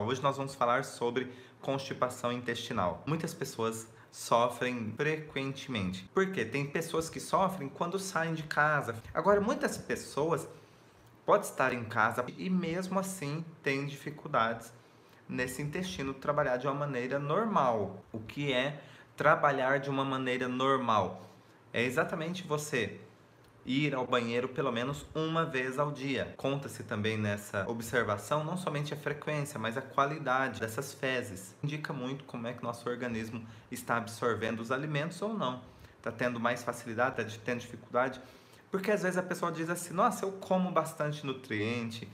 Hoje nós vamos falar sobre constipação intestinal. Muitas pessoas sofrem frequentemente. Por quê? Tem pessoas que sofrem quando saem de casa. Agora, muitas pessoas podem estar em casa e mesmo assim têm dificuldades nesse intestino trabalhar de uma maneira normal. O que é trabalhar de uma maneira normal? É exatamente você ir ao banheiro pelo menos uma vez ao dia. Conta-se também nessa observação não somente a frequência, mas a qualidade dessas fezes. Indica muito como é que nosso organismo está absorvendo os alimentos ou não. Está tendo mais facilidade, está tendo dificuldade. Porque às vezes a pessoa diz assim, nossa, eu como bastante nutriente,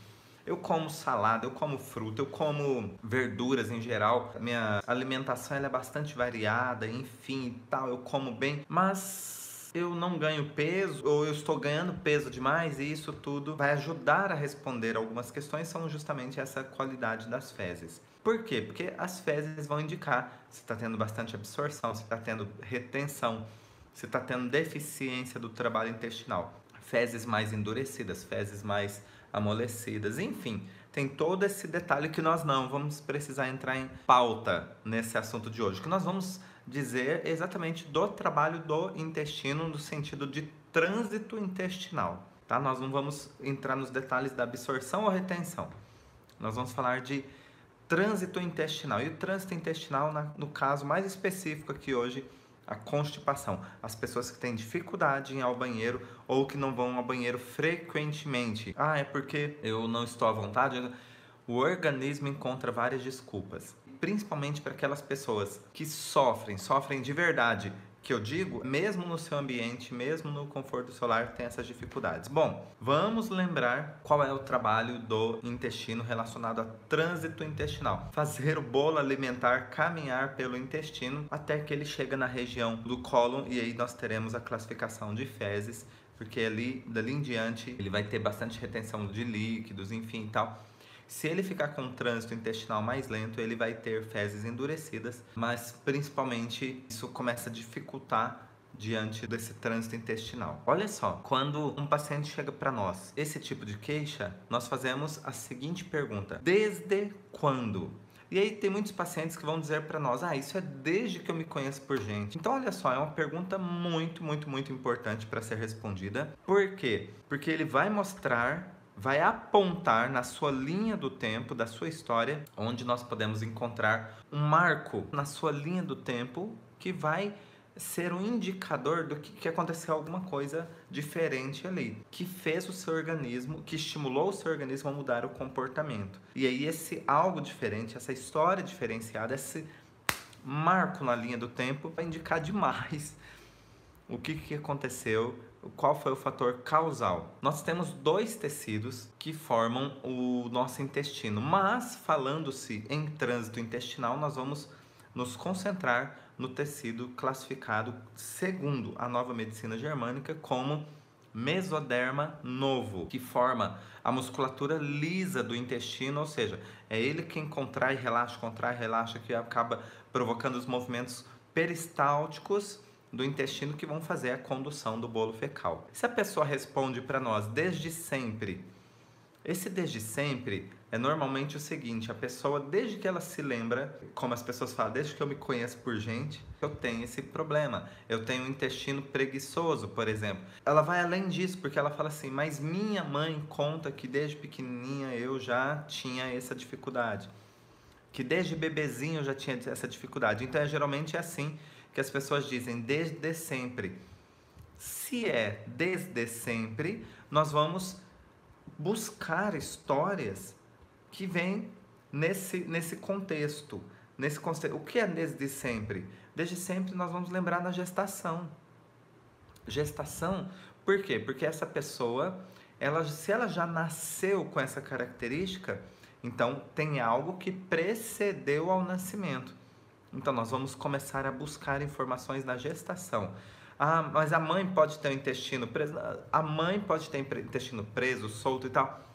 eu como salada, eu como fruta, eu como verduras em geral. Minha alimentação ela é bastante variada, enfim, e tal, eu como bem, mas eu não ganho peso ou eu estou ganhando peso demais, e isso tudo vai ajudar a responder algumas questões, são justamente essa qualidade das fezes. Por quê? Porque as fezes vão indicar se está tendo bastante absorção, se está tendo retenção, se está tendo deficiência do trabalho intestinal. Fezes mais endurecidas, fezes mais amolecidas, enfim, tem todo esse detalhe que nós não vamos precisar entrar em pauta nesse assunto de hoje, que nós vamos dizer exatamente do trabalho do intestino no sentido de trânsito intestinal, tá? Nós não vamos entrar nos detalhes da absorção ou retenção. Nós vamos falar de trânsito intestinal. E o trânsito intestinal, no caso mais específico aqui hoje, a constipação. As pessoas que têm dificuldade em ir ao banheiro ou que não vão ao banheiro frequentemente. Ah, é porque eu não estou à vontade. O organismo encontra várias desculpas, principalmente para aquelas pessoas que sofrem de verdade, que eu digo, mesmo no seu ambiente, mesmo no conforto do seu lar, tem essas dificuldades. Bom, vamos lembrar qual é o trabalho do intestino relacionado a trânsito intestinal. Fazer o bolo alimentar caminhar pelo intestino até que ele chega na região do cólon, e aí nós teremos a classificação de fezes, porque dali em diante ele vai ter bastante retenção de líquidos, enfim e tal. Se ele ficar com um trânsito intestinal mais lento, ele vai ter fezes endurecidas, mas principalmente isso começa a dificultar diante desse trânsito intestinal. Olha só, quando um paciente chega para nós, esse tipo de queixa, nós fazemos a seguinte pergunta: desde quando? E aí tem muitos pacientes que vão dizer para nós, isso é desde que eu me conheço por gente. Então olha só, é uma pergunta muito importante para ser respondida. Por quê? Porque ele vai apontar na sua linha do tempo, da sua história, onde nós podemos encontrar um marco na sua linha do tempo que vai ser um indicador do que aconteceu alguma coisa diferente ali, que fez o seu organismo, que estimulou o seu organismo a mudar o comportamento. E aí esse algo diferente, essa história diferenciada, esse marco na linha do tempo vai indicar demais o que aconteceu, qual foi o fator causal. Nós temos dois tecidos que formam o nosso intestino, mas falando-se em trânsito intestinal, nós vamos nos concentrar no tecido classificado, segundo a nova medicina germânica, como mesoderma novo, que forma a musculatura lisa do intestino, ou seja, é ele quem contrai, relaxa, que acaba provocando os movimentos peristálticos do intestino que vão fazer a condução do bolo fecal. Se a pessoa responde para nós desde sempre, esse desde sempre é normalmente o seguinte: a pessoa, desde que ela se lembra, como as pessoas falam, desde que eu me conheço por gente, eu tenho esse problema. Eu tenho um intestino preguiçoso, por exemplo. Ela vai além disso, porque ela fala assim, mas minha mãe conta que desde pequenininha eu já tinha essa dificuldade, que desde bebezinho eu já tinha essa dificuldade. Então geralmente é assim que as pessoas dizem, desde sempre. Se é desde sempre, nós vamos buscar histórias que vêm nesse contexto. O que é desde sempre? Desde sempre nós vamos lembrar na gestação. Gestação, por quê? Porque essa pessoa, se ela já nasceu com essa característica, então tem algo que precedeu ao nascimento. Então nós vamos começar a buscar informações na gestação. Mas a mãe pode ter o intestino preso. A mãe pode ter o intestino preso, solto e tal.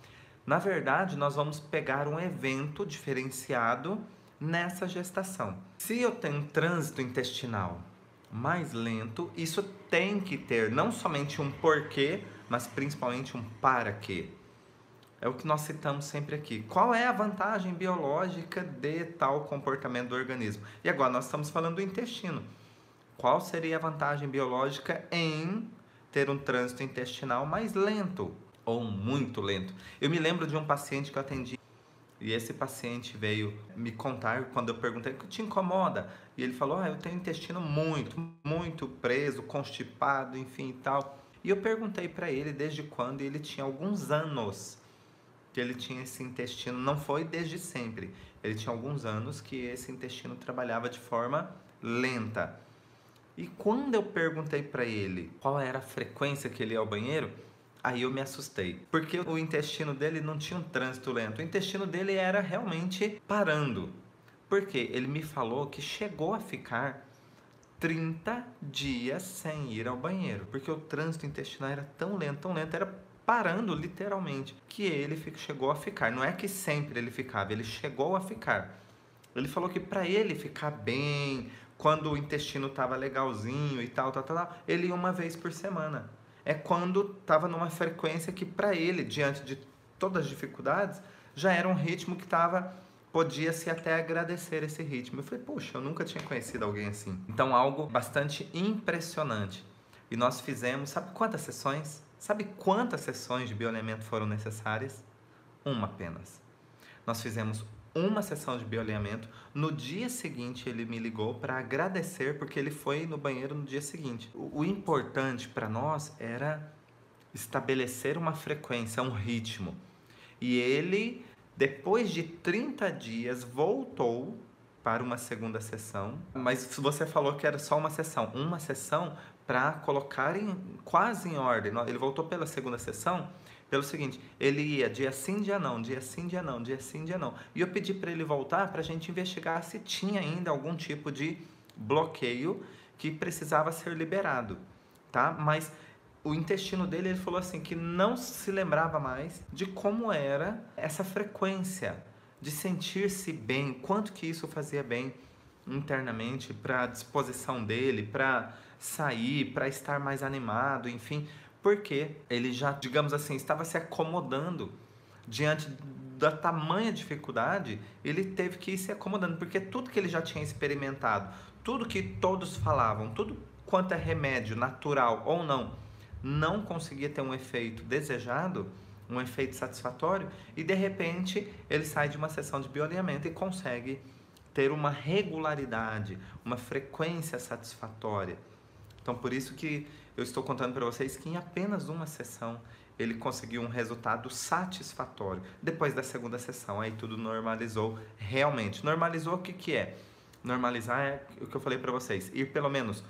Na verdade, nós vamos pegar um evento diferenciado nessa gestação. Se eu tenho um trânsito intestinal mais lento, isso tem que ter não somente um porquê, mas principalmente um para quê. É o que nós citamos sempre aqui. Qual é a vantagem biológica de tal comportamento do organismo? E agora nós estamos falando do intestino. Qual seria a vantagem biológica em ter um trânsito intestinal mais lento ou muito lento? Eu me lembro de um paciente que eu atendi e esse paciente veio me contar quando eu perguntei o que te incomoda. E ele falou: eu tenho o intestino muito preso, constipado, enfim e tal. E eu perguntei para ele desde quando, e ele tinha alguns anos que ele tinha esse intestino, não foi desde sempre. Ele tinha alguns anos que esse intestino trabalhava de forma lenta. E quando eu perguntei para ele qual era a frequência que ele ia ao banheiro, aí eu me assustei. Porque o intestino dele não tinha um trânsito lento. O intestino dele era realmente parando. Porque ele me falou que chegou a ficar 30 dias sem ir ao banheiro. Porque o trânsito intestinal era tão lento, era parando literalmente, que ele chegou a ficar. Não é que sempre ele ficava, ele chegou a ficar. Ele falou que para ele ficar bem, quando o intestino estava legalzinho e tal, ele ia uma vez por semana. É quando estava numa frequência que para ele, diante de todas as dificuldades, já era um ritmo que podia-se até agradecer esse ritmo. Eu falei, puxa, eu nunca tinha conhecido alguém assim. Então, algo bastante impressionante. E nós fizemos, sabe quantas sessões? Sabe quantas sessões de bioalinhamento foram necessárias? Uma apenas. Nós fizemos uma sessão de bioalinhamento. No dia seguinte ele me ligou para agradecer porque ele foi no banheiro no dia seguinte. O importante para nós era estabelecer uma frequência, um ritmo. E ele, depois de 30 dias, voltou para uma segunda sessão. Mas você falou que era só uma sessão para colocar quase em ordem. Ele voltou pela segunda sessão pelo seguinte: ele ia dia sim, dia não, dia sim, dia não, dia sim, dia não. E eu pedi para ele voltar para a gente investigar se tinha ainda algum tipo de bloqueio que precisava ser liberado, tá? Mas o intestino dele, ele falou assim, que não se lembrava mais de como era essa frequência de sentir-se bem, quanto que isso fazia bem internamente para a disposição dele, para sair, para estar mais animado, enfim, porque ele já, digamos assim, estava se acomodando diante da tamanha dificuldade. Ele teve que ir se acomodando, porque tudo que ele já tinha experimentado, tudo que todos falavam, tudo quanto é remédio, natural ou não conseguia ter um efeito desejado, um efeito satisfatório, e de repente ele sai de uma sessão de bioalinhamento e consegue ter uma regularidade, uma frequência satisfatória. Então, por isso que eu estou contando para vocês que em apenas uma sessão ele conseguiu um resultado satisfatório. Depois da segunda sessão, aí tudo normalizou realmente. Normalizou o que é? Normalizar é o que eu falei para vocês, ir pelo menos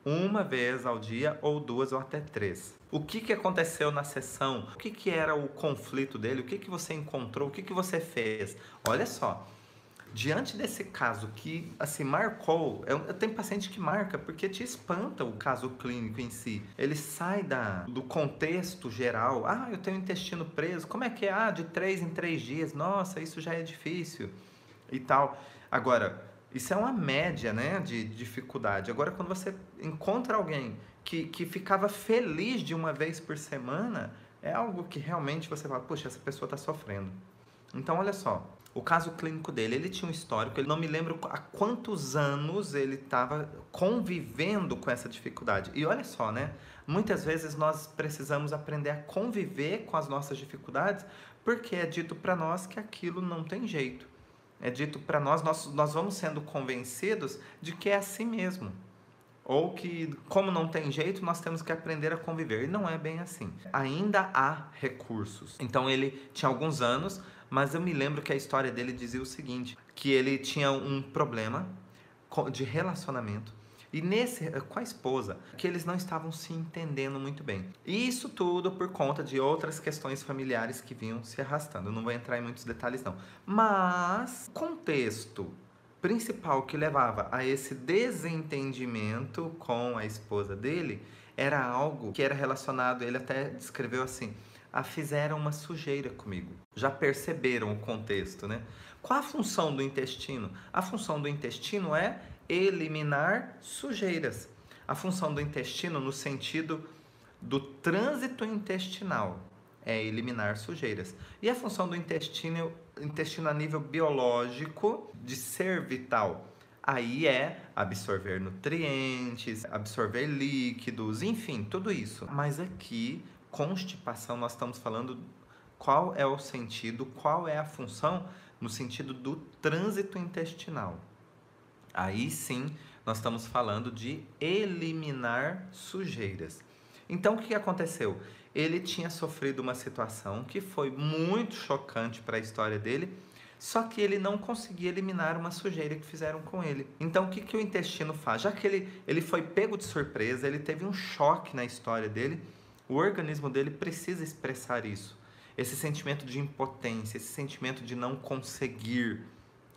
uma vez ao dia, ou duas, ou até três. O que aconteceu na sessão? O que era o conflito dele? O que você encontrou? O que você fez? Olha só, diante desse caso que, assim, marcou, tem paciente que marca porque te espanta o caso clínico em si. Ele sai do contexto geral. Eu tenho intestino preso. Como é que é? De 3 em 3 dias. Nossa, isso já é difícil e tal. Agora, isso é uma média, né, de dificuldade. Agora, quando você encontra alguém que ficava feliz de uma vez por semana, é algo que realmente você fala, poxa, essa pessoa está sofrendo. Então, olha só, o caso clínico dele, ele tinha um histórico, eu não me lembro há quantos anos ele estava convivendo com essa dificuldade. E olha só, né, muitas vezes nós precisamos aprender a conviver com as nossas dificuldades, porque é dito para nós que aquilo não tem jeito. É dito para nós vamos sendo convencidos de que é assim mesmo. Ou que, como não tem jeito, nós temos que aprender a conviver. E não é bem assim. Ainda há recursos. Então ele tinha alguns anos, mas eu me lembro que a história dele dizia o seguinte, que ele tinha um problema de relacionamento e com a esposa, que eles não estavam se entendendo muito bem. E isso tudo por conta de outras questões familiares que vinham se arrastando. Eu não vou entrar em muitos detalhes não. Mas o contexto principal que levava a esse desentendimento com a esposa dele era algo que era relacionado, ele até descreveu assim, fizeram uma sujeira comigo. Já perceberam o contexto, né? Qual a função do intestino? A função do intestino é eliminar sujeiras. A função do intestino no sentido do trânsito intestinal é eliminar sujeiras. E a função do intestino a nível biológico, de ser vital, aí é absorver nutrientes, absorver líquidos, enfim, tudo isso. Mas aqui, constipação, nós estamos falando qual é o sentido, qual é a função no sentido do trânsito intestinal. Aí sim, nós estamos falando de eliminar sujeiras. Então, o que aconteceu? Ele tinha sofrido uma situação que foi muito chocante para a história dele, só que ele não conseguia eliminar uma sujeira que fizeram com ele. Então, o que o intestino faz? Já que ele foi pego de surpresa, ele teve um choque na história dele, o organismo dele precisa expressar isso. Esse sentimento de impotência, esse sentimento de não conseguir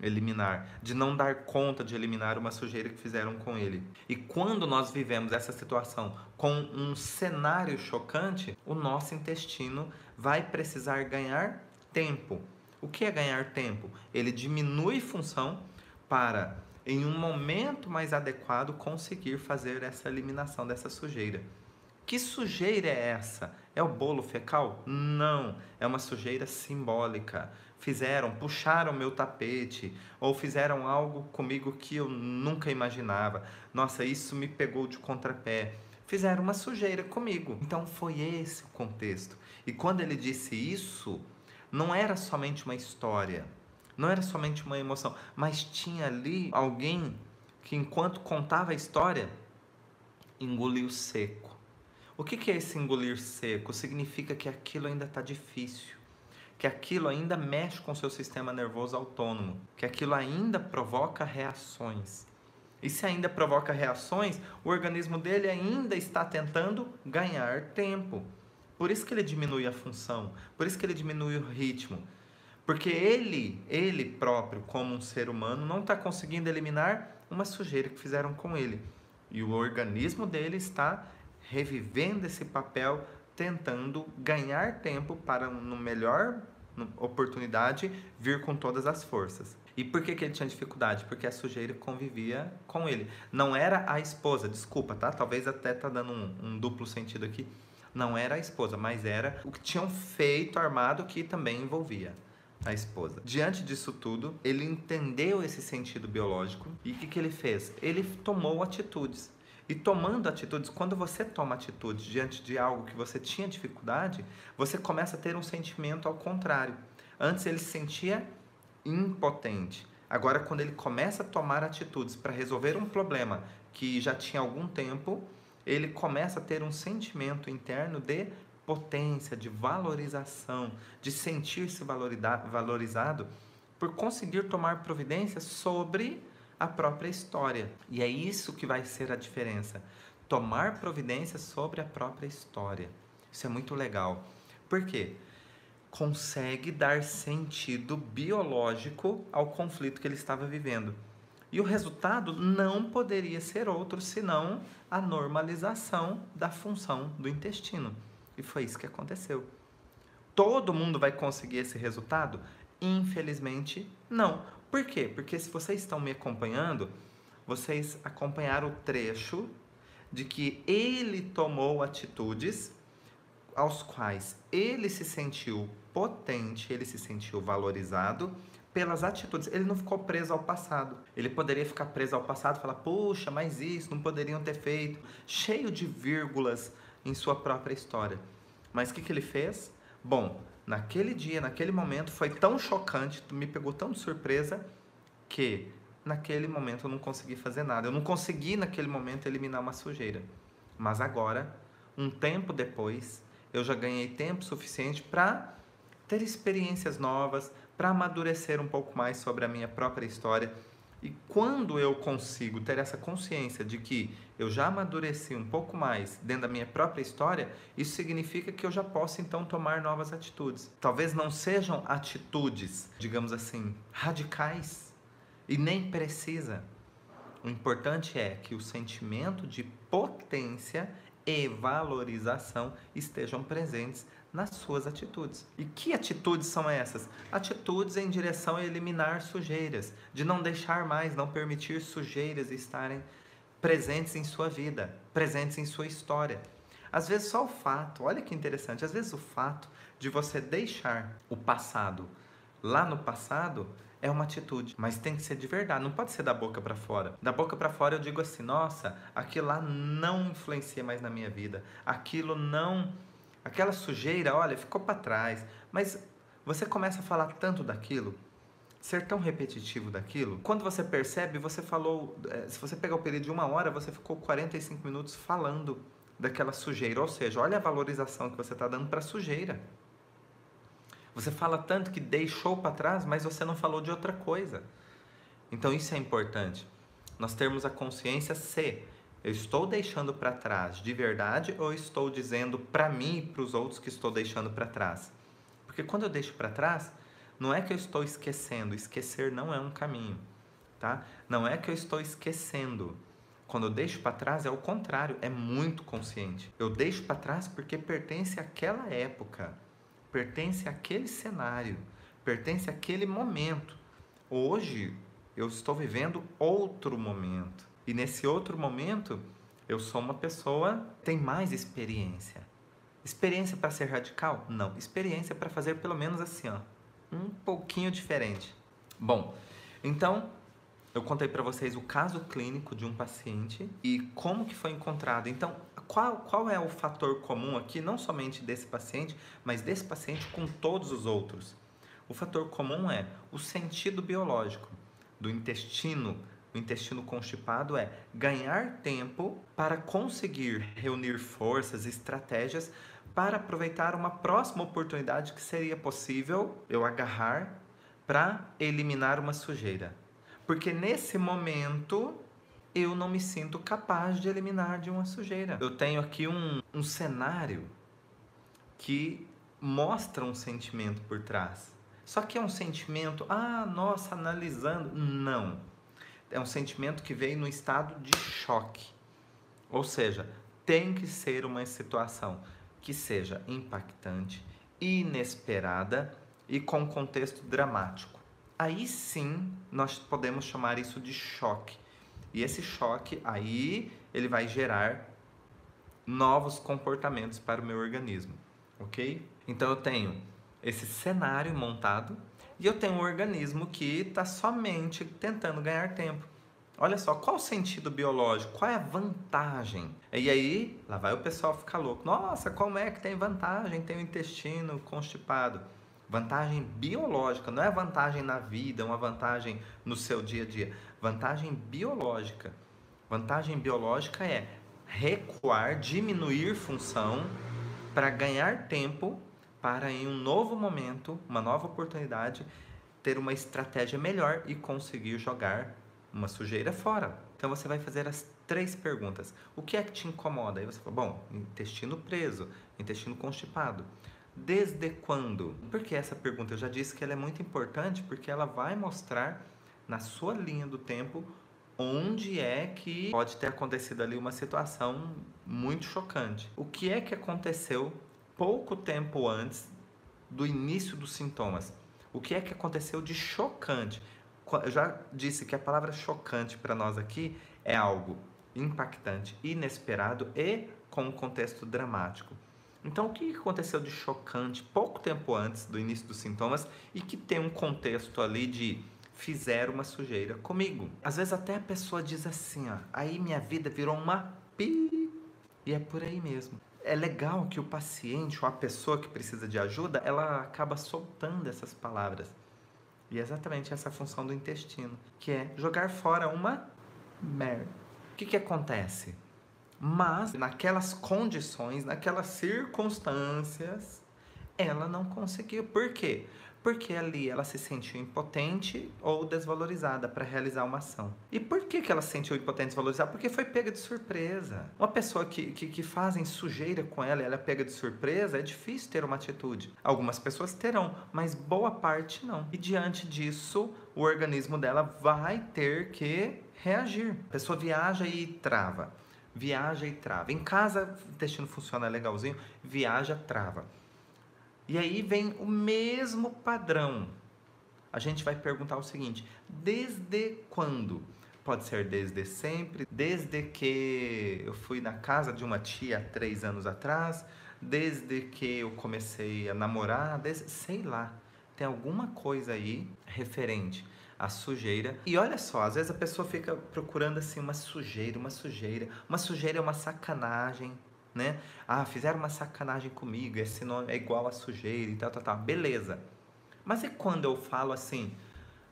eliminar, de não dar conta de eliminar uma sujeira que fizeram com ele. E quando nós vivemos essa situação com um cenário chocante, o nosso intestino vai precisar ganhar tempo. O que é ganhar tempo? Ele diminui função para, em um momento mais adequado, conseguir fazer essa eliminação dessa sujeira. Que sujeira é essa? É o bolo fecal? Não, é uma sujeira simbólica. Puxaram meu tapete, ou fizeram algo comigo que eu nunca imaginava. Nossa, isso me pegou de contrapé. Fizeram uma sujeira comigo. Então foi esse o contexto. E quando ele disse isso, não era somente uma história, não era somente uma emoção, mas tinha ali alguém que, enquanto contava a história, engoliu seco. O que é esse engolir seco? Significa que aquilo ainda está difícil, que aquilo ainda mexe com o seu sistema nervoso autônomo, que aquilo ainda provoca reações. E se ainda provoca reações, o organismo dele ainda está tentando ganhar tempo. Por isso que ele diminui a função, por isso que ele diminui o ritmo. Porque ele próprio, como um ser humano, não está conseguindo eliminar uma sujeira que fizeram com ele. E o organismo dele está revivendo esse papel, tentando ganhar tempo para, no melhor oportunidade, vir com todas as forças. E por que ele tinha dificuldade? Porque a sujeira convivia com ele. Não era a esposa, desculpa, tá? Talvez até tá dando um duplo sentido aqui. Não era a esposa, mas era o que tinham feito armado, que também envolvia a esposa. Diante disso tudo, ele entendeu esse sentido biológico e o que ele fez? Ele tomou atitudes. E tomando atitudes, quando você toma atitudes diante de algo que você tinha dificuldade, você começa a ter um sentimento ao contrário. Antes ele se sentia impotente. Agora, quando ele começa a tomar atitudes para resolver um problema que já tinha algum tempo, ele começa a ter um sentimento interno de potência, de valorização, de sentir-se valorizado por conseguir tomar providência sobre a própria história. E é isso que vai ser a diferença. Tomar providência sobre a própria história. Isso é muito legal. Por quê? Consegue dar sentido biológico ao conflito que ele estava vivendo. E o resultado não poderia ser outro senão a normalização da função do intestino. E foi isso que aconteceu. Todo mundo vai conseguir esse resultado? Infelizmente, não. Por quê? Porque se vocês estão me acompanhando, vocês acompanharam o trecho de que ele tomou atitudes aos quais ele se sentiu potente, ele se sentiu valorizado pelas atitudes. Ele não ficou preso ao passado. Ele poderia ficar preso ao passado e falar, puxa, mas isso não poderiam ter feito. Cheio de vírgulas em sua própria história. Mas o que ele fez? Bom, naquele dia, naquele momento, foi tão chocante, me pegou tão de surpresa, que naquele momento eu não consegui fazer nada. Eu não consegui, naquele momento, eliminar uma sujeira. Mas agora, um tempo depois, eu já ganhei tempo suficiente para ter experiências novas, para amadurecer um pouco mais sobre a minha própria história. E quando eu consigo ter essa consciência de que eu já amadureci um pouco mais dentro da minha própria história, isso significa que eu já posso então tomar novas atitudes. Talvez não sejam atitudes, digamos assim, radicais, e nem precisa. O importante é que o sentimento de potência e valorização estejam presentes nas suas atitudes. E que atitudes são essas? Atitudes em direção a eliminar sujeiras, de não deixar mais, não permitir sujeiras estarem presentes em sua vida, presentes em sua história. Às vezes só o fato, olha que interessante, às vezes o fato de você deixar o passado lá no passado é uma atitude, mas tem que ser de verdade, não pode ser da boca para fora. Da boca para fora eu digo assim, nossa, aquilo lá não influencia mais na minha vida, aquilo não, aquela sujeira, olha, ficou para trás, mas você começa a falar tanto daquilo, ser tão repetitivo daquilo, quando você percebe, você falou, se você pegar o período de 1 hora, você ficou 45 minutos falando daquela sujeira, ou seja, olha a valorização que você está dando para a sujeira. Você fala tanto que deixou para trás, mas você não falou de outra coisa. Então isso é importante. Nós termos a consciência se eu estou deixando para trás de verdade ou estou dizendo para mim e para os outros que estou deixando para trás. Porque quando eu deixo para trás, não é que eu estou esquecendo. Esquecer não é um caminho, tá? Não é que eu estou esquecendo. Quando eu deixo para trás é o contrário, é muito consciente. Eu deixo para trás porque pertence àquela época. Pertence àquele cenário, pertence àquele momento. Hoje eu estou vivendo outro momento. E nesse outro momento eu sou uma pessoa que tem mais experiência. Experiência para ser radical? Não. Experiência para fazer pelo menos assim, ó, um pouquinho diferente. Bom, então eu contei para vocês o caso clínico de um paciente e como que foi encontrado. Então, qual é o fator comum aqui, não somente desse paciente, mas desse paciente com todos os outros? O fator comum é o sentido biológico do intestino. O intestino constipado é ganhar tempo para conseguir reunir forças, estratégias para aproveitar uma próxima oportunidade que seria possível eu agarrar para eliminar uma sujeira. Porque nesse momento eu não me sinto capaz de eliminar de uma sujeira. Eu tenho aqui um cenário que mostra um sentimento por trás. Só que é um sentimento, nossa, analisando. Não. É um sentimento que veio no estado de choque. Ou seja, tem que ser uma situação que seja impactante, inesperada e com contexto dramático. Aí sim nós podemos chamar isso de choque. E esse choque aí ele vai gerar novos comportamentos para o meu organismo, ok? Então eu tenho esse cenário montado e eu tenho um organismo que está somente tentando ganhar tempo. Olha só, qual o sentido biológico? Qual é a vantagem? E aí, lá vai o pessoal ficar louco. Nossa, como é que tem vantagem? Tem o intestino constipado. Vantagem biológica, não é vantagem na vida, uma vantagem no seu dia a dia. Vantagem biológica. Vantagem biológica é recuar, diminuir função para ganhar tempo para em um novo momento, uma nova oportunidade, ter uma estratégia melhor e conseguir jogar uma sujeira fora. Então você vai fazer as 3 perguntas. O que é que te incomoda? Aí você fala, bom, intestino preso, intestino constipado. Desde quando? Porque essa pergunta eu já disse que ela é muito importante porque ela vai mostrar na sua linha do tempo onde é que pode ter acontecido ali uma situação muito chocante. O que é que aconteceu pouco tempo antes do início dos sintomas? O que é que aconteceu de chocante? Eu já disse que a palavra chocante para nós aqui é algo impactante, inesperado e com um contexto dramático. Então, o que aconteceu de chocante pouco tempo antes do início dos sintomas e que tem um contexto ali de fizeram uma sujeira comigo? Às vezes até a pessoa diz assim, ó, aí minha vida virou uma pi, e é por aí mesmo. É legal que o paciente ou a pessoa que precisa de ajuda, ela acaba soltando essas palavras. E é exatamente essa a função do intestino, que é jogar fora uma merda. O que acontece? Mas naquelas condições, naquelas circunstâncias, ela não conseguiu. Por quê? Porque ali ela se sentiu impotente ou desvalorizada para realizar uma ação. E por que ela se sentiu impotente e desvalorizada? Porque foi pega de surpresa. Uma pessoa que fazem sujeira com ela e ela é pega de surpresa, é difícil ter uma atitude. Algumas pessoas terão, mas boa parte não. E diante disso, o organismo dela vai ter que reagir. A pessoa viaja e trava. Viaja e trava. Em casa, o intestino funciona legalzinho, viaja, trava. E aí vem o mesmo padrão. A gente vai perguntar o seguinte, desde quando? Pode ser desde sempre, desde que eu fui na casa de uma tia há 3 anos atrás, desde que eu comecei a namorar, sei lá, tem alguma coisa aí referente à sujeira. E olha só, às vezes a pessoa fica procurando assim uma sujeira. Uma sujeira é uma sacanagem, né? Ah, fizeram uma sacanagem comigo, esse nome é igual a sujeira e tal. Beleza. Mas e quando eu falo assim,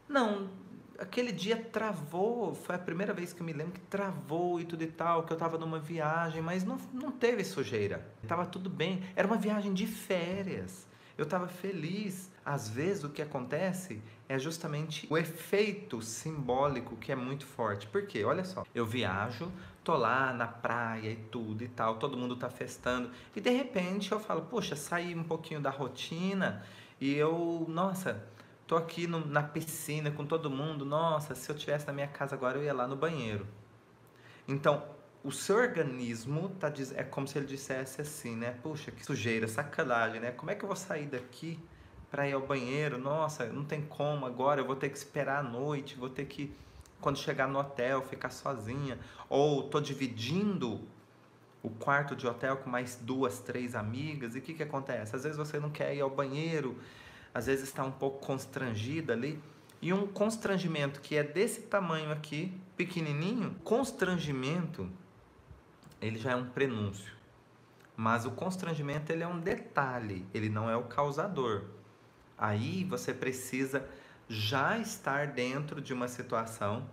não, aquele dia travou, foi a primeira vez que eu me lembro que travou e tudo e tal, que eu tava numa viagem, mas não teve sujeira, tava tudo bem, era uma viagem de férias, eu tava feliz. Às vezes o que acontece é justamente o efeito simbólico que é muito forte. Por quê? Olha só, eu viajo, tô lá na praia e tudo e tal, todo mundo tá festando, e de repente eu falo, poxa, saí um pouquinho da rotina e eu, nossa, tô aqui na piscina com todo mundo, nossa, se eu tivesse na minha casa agora eu ia lá no banheiro. Então, o seu organismo é como se ele dissesse assim, né? Puxa, que sujeira, sacanagem, né? Como é que eu vou sair daqui para ir ao banheiro? Nossa, não tem como agora, eu vou ter que esperar a noite, vou ter que, quando chegar no hotel, ficar sozinha. Ou tô dividindo o quarto de hotel com mais 2, 3 amigas, e o que acontece? Às vezes você não quer ir ao banheiro, às vezes está um pouco constrangida ali, e um constrangimento que é desse tamanho aqui, pequenininho, constrangimento, ele já é um prenúncio, mas o constrangimento ele é um detalhe, ele não é o causador. Aí você precisa já estar dentro de uma situação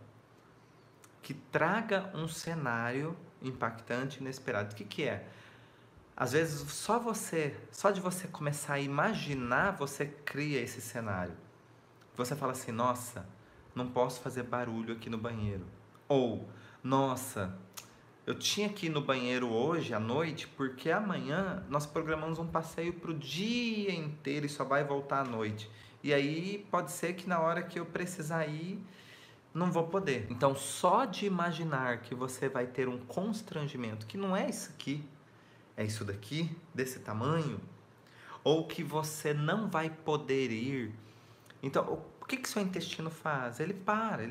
que traga um cenário impactante, inesperado. O que é? Às vezes só de você começar a imaginar, você cria esse cenário. Você fala assim, nossa, não posso fazer barulho aqui no banheiro. Ou, nossa, eu tinha que ir no banheiro hoje à noite porque amanhã nós programamos um passeio para o dia inteiro e só vai voltar à noite. E aí pode ser que na hora que eu precisar ir, não vou poder. Então, só de imaginar que você vai ter um constrangimento, que não é isso aqui, é isso daqui, desse tamanho, ou que você não vai poder ir. Então, o que seu intestino faz? Ele para,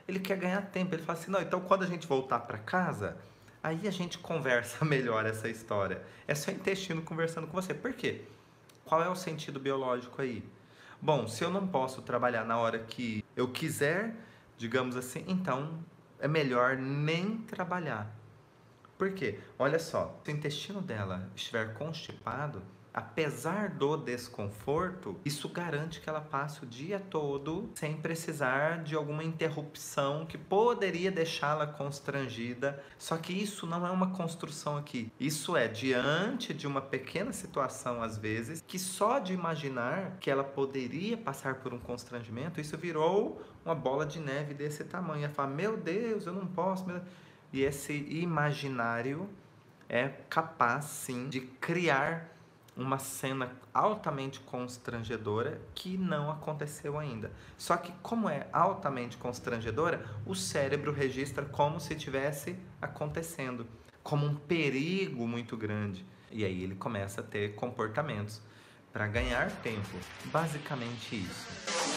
ele quer ganhar tempo, ele fala assim, não, então quando a gente voltar para casa, aí a gente conversa melhor essa história. É seu intestino conversando com você. Por quê? Qual é o sentido biológico aí? Bom, se eu não posso trabalhar na hora que eu quiser, digamos assim, então é melhor nem trabalhar. Por quê? Olha só, se o intestino dela estiver constipado, apesar do desconforto, isso garante que ela passe o dia todo sem precisar de alguma interrupção que poderia deixá-la constrangida. Só que isso não é uma construção aqui. Isso é diante de uma pequena situação, às vezes, que só de imaginar que ela poderia passar por um constrangimento, isso virou uma bola de neve desse tamanho. Ela fala, meu Deus, eu não posso... E esse imaginário é capaz, sim, de criar uma cena altamente constrangedora que não aconteceu ainda. Só que, como é altamente constrangedora, o cérebro registra como se tivesse acontecendo, como um perigo muito grande. E aí ele começa a ter comportamentos para ganhar tempo. Basicamente isso.